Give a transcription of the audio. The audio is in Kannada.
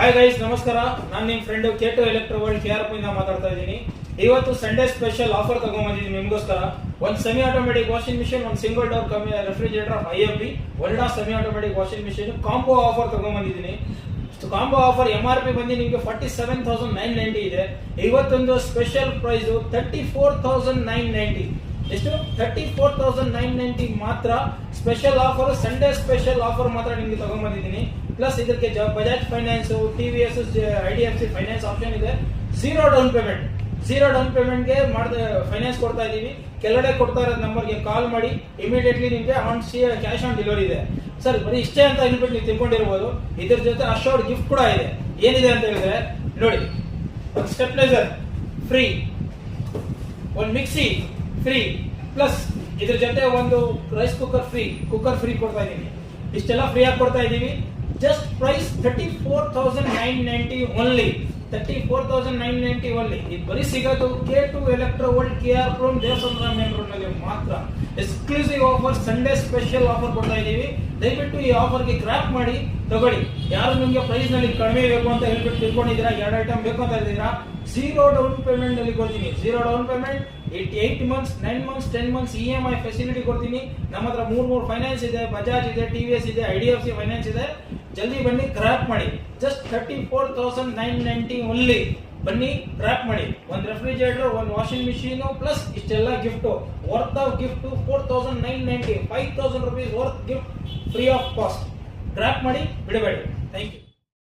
ಹಾಯ್ ಗೈಸ್, ನಮಸ್ಕಾರ. ನಾನು ನಿಮ್ಮ friend K2 electro world KRP ಇಂದ ಮಾತಾಡ್ತಾ ಇದ್ದೀನಿ. ಇವತ್ತು ಸಂಡೇ ಸ್ಪೆಷಲ್ ಆಫರ್ ತಗೊಂಡ್ಬಂದಿದ್ದೀನಿ ನಿಮಗೋಸ್ಕರ. ಒಂದು ಸೆಮಿ ಆಟೋಮೆಟಿಕ್ ವಾಷಿಂಗ್ ಮಿಷಿನ್, ಒಂದು single door refrigerator of IFB, ಒಲ್ಡಾ semi automatic washing machine combo offer ತಗೊಂಡ್ಬಂದಿದ್ದೀನಿ. ಕಾಂಬೋ ಆಫರ್ MRP ಬಂದು ನಿಮಗೆ 47,990 ಇದೆ. ಇವತ್ತೊಂದು ಸ್ಪೆಷಲ್ ಪ್ರೈಸ್ 34,990. ಎಷ್ಟು? 34,990 ಮಾತ್ರ. Special offer, Sunday special offer ಮಾತ್ರ ನಿಮಗೆ ತಗೊಂಡ್ಬಂದಿದ್ದೀನಿ. ಪ್ಲಸ್ ಇದಕ್ಕೆ Bajaj finance, TVS, IDFC finance option ಇದೆ. ಝೀರೋ ಡೌನ್ ಪೇಮೆಂಟ್ಗೆ ಫೈನಾನ್ಸ್ ಕೊಡ್ತಾ ಇದೀವಿ. ಕೆಳಗಡೆ ಕೊಡ್ತಾ ಇರೋ ನಂಬರ್ಗೆ ಕಾಲ್ ಮಾಡಿ, ಇಮಿಡಿಯೇಟ್ಲಿ ನಿಮಗೆ ಕ್ಯಾಶ್ ಆನ್ ಡೆಲಿವರಿ ಇದೆ. ಸರ್, ಬರೀ ಇಷ್ಟೇ ಅಂತ ಹೇಳ್ಬಿಟ್ಟು ನೀವು ತಿಳ್ಕೊಂಡಿರ್ಬೋದು. ಇದ್ರ ಜೊತೆ ಅಶೋರ್ಡ್ ಗಿಫ್ಟ್ ಕೂಡ ಇದೆ. ಏನಿದೆ ಅಂತ ಹೇಳಿದ್ರೆ ನೋಡಿ, ಒಂದು ಸ್ಟೆಪ್ಲೈಸರ್ ಫ್ರೀ, ಒಂದು ಮಿಕ್ಸಿ ಫ್ರೀ, ಪ್ಲಸ್ ಇದ್ರ ಜೊತೆ ಒಂದು ರೈಸ್ ಕುಕ್ಕರ್ ಫ್ರೀ ಕೊಡ್ತಾ ಇದೀವಿ. ಇಷ್ಟೆಲ್ಲ ಫ್ರೀ ಆಗಿ ಕೊಡ್ತಾ ಇದೀವಿ. Just price 34,990 only. 34,990 ಓನ್ಲಿ. ಇದು ಬರೀ ಸಿಗೋದು K2 electro world KRP Devasandra main road ನಲ್ಲಿ ಮಾತ್ರ. Exclusive offer, Sunday special offer ಕೊಡ್ತಾ ಇದೀವಿ. ದಯವಿಟ್ಟು ಈ ಆಫರ್ಗೆ ಗ್ರಾಪ್ ಮಾಡಿ ತಗೊಳ್ಳಿ. ಯಾರು ನಿಮಗೆ ಪ್ರೈಸ್ ನಲ್ಲಿ ಕಡಿಮೆ ಬೇಕು ಅಂತ ಹೇಳ್ಬಿಟ್ಟು ತಿಳ್ಕೊಂಡಿದ್ದೀರಾ, 2 ಐಟಮ್ ಬೇಕು ಅಂತ ಹೇಳಿದೀರಾ, ಝೀರೋ ಡೌನ್ ಪೇಮೆಂಟ್ ನಲ್ಲಿ ಕೊಡ್ತೀನಿ. Zero down payment, 8 months, 9 months, 10 months EMI facility ಕೊಡ್ತೀನಿ. ನಮ್ಮ ಹತ್ರ 3 ಫೈನಾನ್ಸ್ ಇದೆ. ಬಜಾಜ್ ಇದೆ, TVS ಇದೆ, IDFC ಫೈನಾನ್ಸ್ ಇದೆ. ಜಲ್ದಿ ಬನ್ನಿ, ಗ್ರಾಪ್ ಮಾಡಿ. Just 34,990 only. ಬನ್ನಿ, ಗ್ರಾಪ್ ಮಾಡಿ. ಒಂದು ರೆಫ್ರಿಜರೇಟರ್, ಒಂದು ವಾಷಿಂಗ್ ಮಿಷಿನ್, ಪ್ಲಸ್ ಇಷ್ಟೆಲ್ಲ gift. Worth of gift 4,990, 5,000 rupees worth gift free of cost. Grab ಮಾಡಿ, ಬಿಡಬೇಡಿ. Thank you.